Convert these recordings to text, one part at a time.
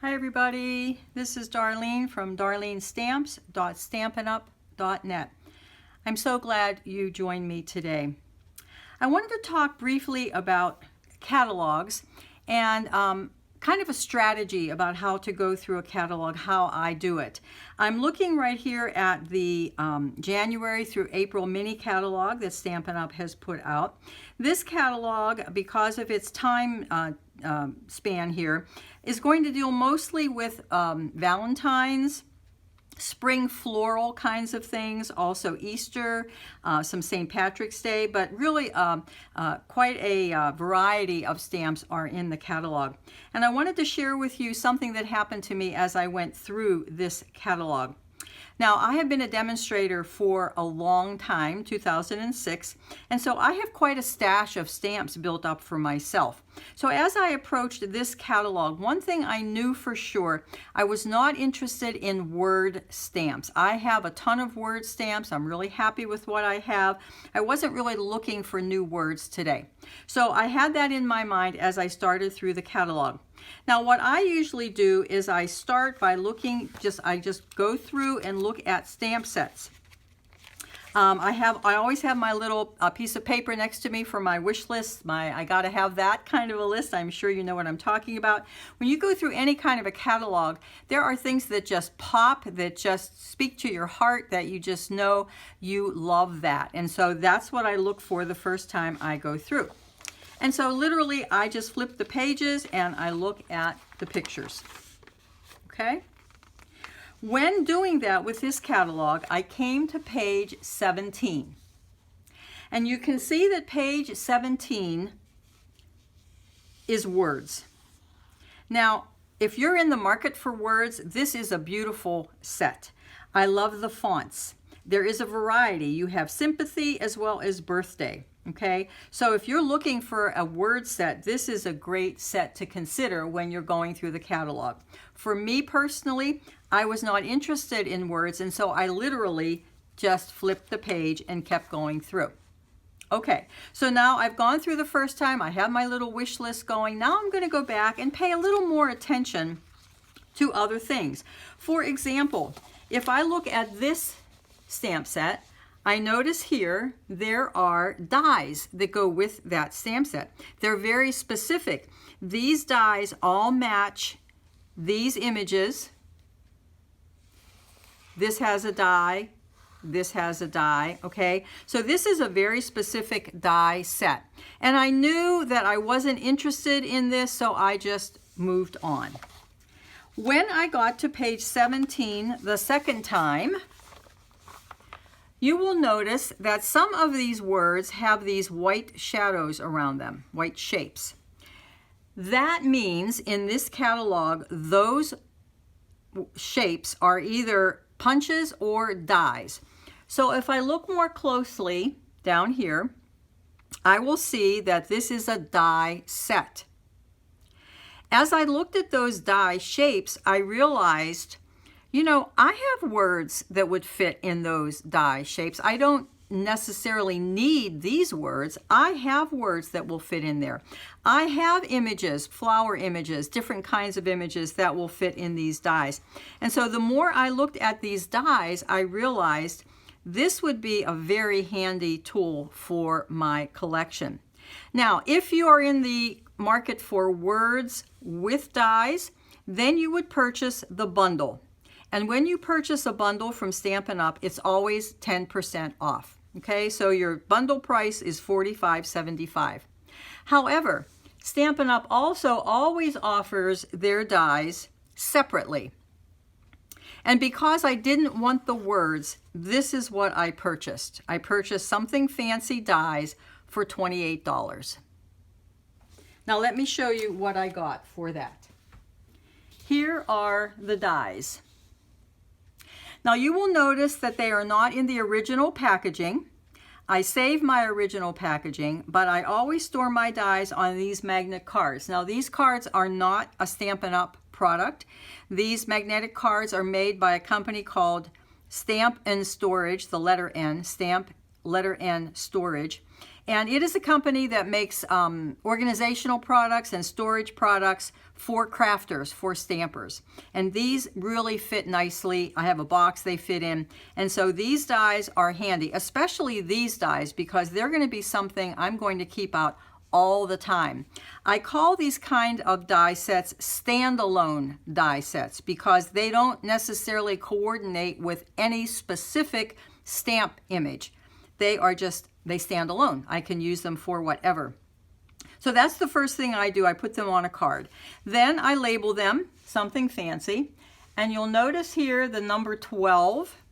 Hi everybody, this is Darlene from darlenestamps.stampinup.net. I'm so glad you joined me today. I wanted to talk briefly about catalogs and kind of a strategy about how to go through a catalog, how I do it. I'm looking right here at the January through April mini catalog that Stampin' Up! Has put out. This catalog, because of its time span here, is going to deal mostly with Valentine's, spring floral kinds of things, also Easter, some St. Patrick's Day, but really quite a variety of stamps are in the catalog. And I wanted to share with you something that happened to me as I went through this catalog. Now, I have been a demonstrator for a long time, 2006, and so I have quite a stash of stamps built up for myself. So as I approached this catalog, one thing I knew for sure, I was not interested in word stamps. I have a ton of word stamps. I'm really happy with what I have. I wasn't really looking for new words today. So I had that in my mind as I started through the catalog. Now, what I usually do is I start by looking, I just go through and look at stamp sets. I always have my little piece of paper next to me for my wish list. I got to have that kind of a list. I'm sure you know what I'm talking about. When you go through any kind of a catalog, there are things that just pop, that just speak to your heart, that you just know you love that. And so that's what I look for the first time I go through. And so literally I just flip the pages and I look at the pictures. Okay? When doing that with this catalog, I came to page 17. And you can see that page 17 is words. Now, if you're in the market for words, this is a beautiful set. I love the fonts. There is a variety. You have sympathy as well as birthday. Okay, so if you're looking for a word set, this is a great set to consider when you're going through the catalog. For me personally, I was not interested in words, and so I literally just flipped the page and kept going through. Okay, so now I've gone through the first time, I have my little wish list going. Now I'm going to go back and pay a little more attention to other things. For example, if I look at this stamp set, I notice here there are dies that go with that stamp set. They're very specific. These dies all match these images. This has a die. This has a die, okay? So this is a very specific die set. And I knew that I wasn't interested in this, so I just moved on. When I got to page 17 the second time, you will notice that some of these words have these white shadows around them, white shapes. That means in this catalog, those shapes are either punches or dies. So if I look more closely down here, I will see that this is a die set. As I looked at those die shapes, I realized, you know, I have words that would fit in those die shapes. I don't necessarily need these words. I have words that will fit in there. I have images, flower images, different kinds of images that will fit in these dies. And so the more I looked at these dies, I realized this would be a very handy tool for my collection. Now, if you are in the market for words with dies, then you would purchase the bundle. And when you purchase a bundle from Stampin' Up, it's always 10% off. Okay, so your bundle price is $45.75. However, Stampin' Up also always offers their dies separately. And because I didn't want the words, this is what I purchased. I purchased Something Fancy dies for $28. Now let me show you what I got for that. Here are the dies. Now you will notice that they are not in the original packaging. I save my original packaging, but I always store my dies on these magnet cards. Now these cards are not a Stampin' Up! Product. These magnetic cards are made by a company called Stamp and Storage, the letter N, Stamp letter N Storage. And it is a company that makes organizational products and storage products for crafters, for stampers. And these really fit nicely. I have a box they fit in. And so these dies are handy, especially these dies, because they're going to be something I'm going to keep out all the time. I call these kind of die sets standalone die sets because they don't necessarily coordinate with any specific stamp image. They stand alone. I can use them for whatever. So that's the first thing I do. I put them on a card. Then I label them something fancy. And you'll notice here the number 12.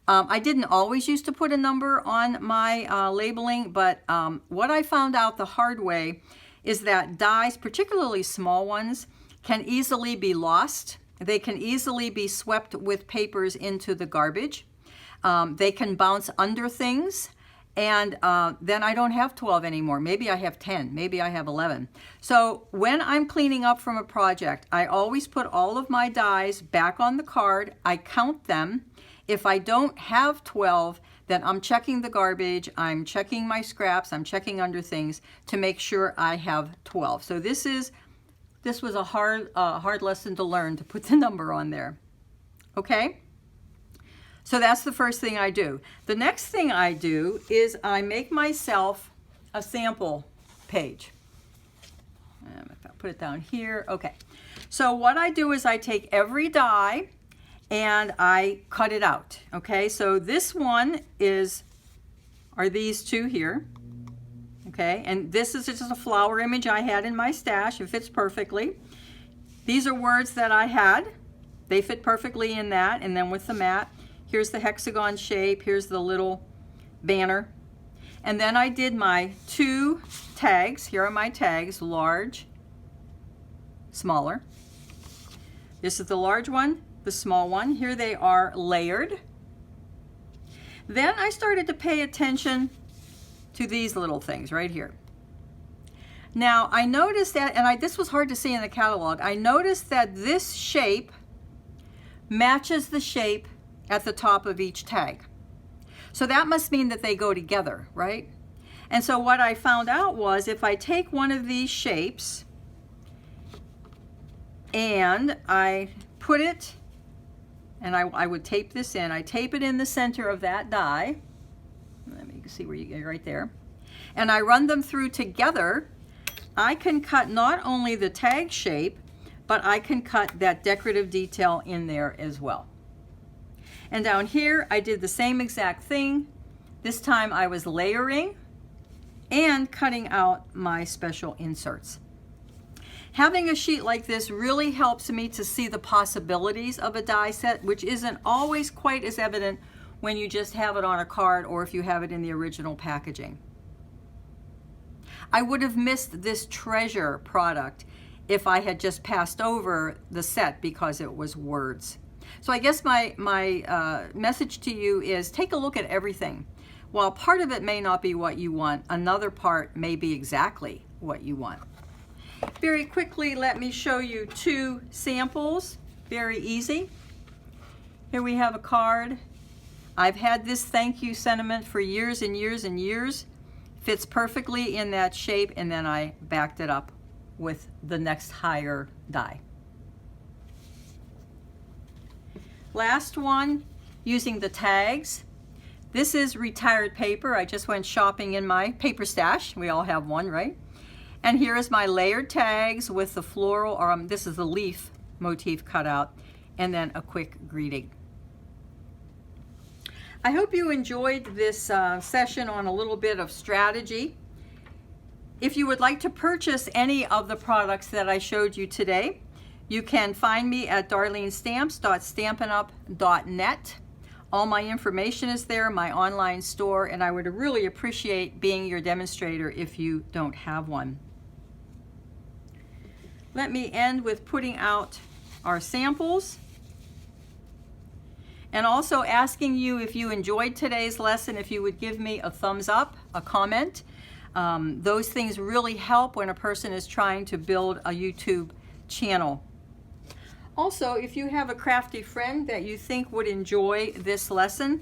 I didn't always used to put a number on my labeling, but what I found out the hard way is that dies, particularly small ones, can easily be lost. They can easily be swept with papers into the garbage. They can bounce under things, and then I don't have 12 anymore. Maybe I have 10, maybe I have 11. So when I'm cleaning up from a project, I always put all of my dies back on the card. I count them. If I don't have 12, then I'm checking the garbage, I'm checking my scraps, I'm checking under things to make sure I have 12. So this was a hard lesson to learn, to put the number on there. Okay? So that's the first thing I do. The next thing I do is I make myself a sample page. I'll put it down here. Okay. So what I do is I take every die and I cut it out. Okay, so this one are these two here. Okay, and this is just a flower image I had in my stash. It fits perfectly. These are words that I had. They fit perfectly in that, and then with the mat. Here's the hexagon shape. Here's the little banner. And then I did my 2 tags. Here are my tags, large, smaller. This is the large one, the small one. Here they are layered. Then I started to pay attention to these little things right here. Now I noticed that, and this was hard to see in the catalog, I noticed that this shape matches the shape at the top of each tag. So that must mean that they go together, right? And so what I found out was if I take one of these shapes and I put it, and I would tape this in. I tape it in the center of that die. Let me see where you get right there. And I run them through together. I can cut not only the tag shape, but I can cut that decorative detail in there as well. And down here, I did the same exact thing. This time I was layering and cutting out my special inserts. Having a sheet like this really helps me to see the possibilities of a die set, which isn't always quite as evident when you just have it on a card or if you have it in the original packaging. I would have missed this treasure product if I had just passed over the set because it was words. So I guess my message to you is take a look at everything. While part of it may not be what you want, another part may be exactly what you want. Very quickly, let me show you 2 samples. Very easy. Here we have a card. I've had this thank you sentiment for years and years and years. Fits perfectly in that shape, and then I backed it up with the next higher die. Last one, using the tags. This is retired paper. I just went shopping in my paper stash. We all have one, right? And here is my layered tags with the floral, or this is the leaf motif cut out, and then a quick greeting. I hope you enjoyed this session on a little bit of strategy. If you would like to purchase any of the products that I showed you today, you can find me at darlenestamps.stampinup.net. All my information is there, my online store, and I would really appreciate being your demonstrator if you don't have one. Let me end with putting out our samples and also asking you, if you enjoyed today's lesson, if you would give me a thumbs up, a comment. Those things really help when a person is trying to build a YouTube channel. Also, if you have a crafty friend that you think would enjoy this lesson,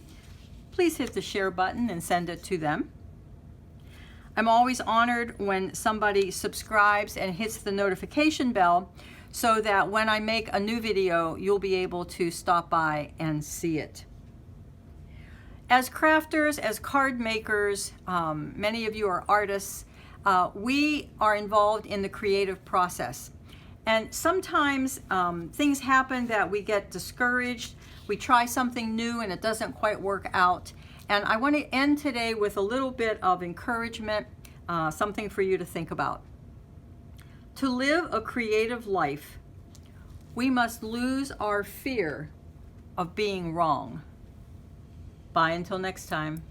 please hit the share button and send it to them. I'm always honored when somebody subscribes and hits the notification bell so that when I make a new video, you'll be able to stop by and see it. As crafters, as card makers, many of you are artists, we are involved in the creative process. And sometimes things happen that we get discouraged. We try something new and it doesn't quite work out. And I want to end today with a little bit of encouragement, something for you to think about. To live a creative life, we must lose our fear of being wrong. Bye until next time.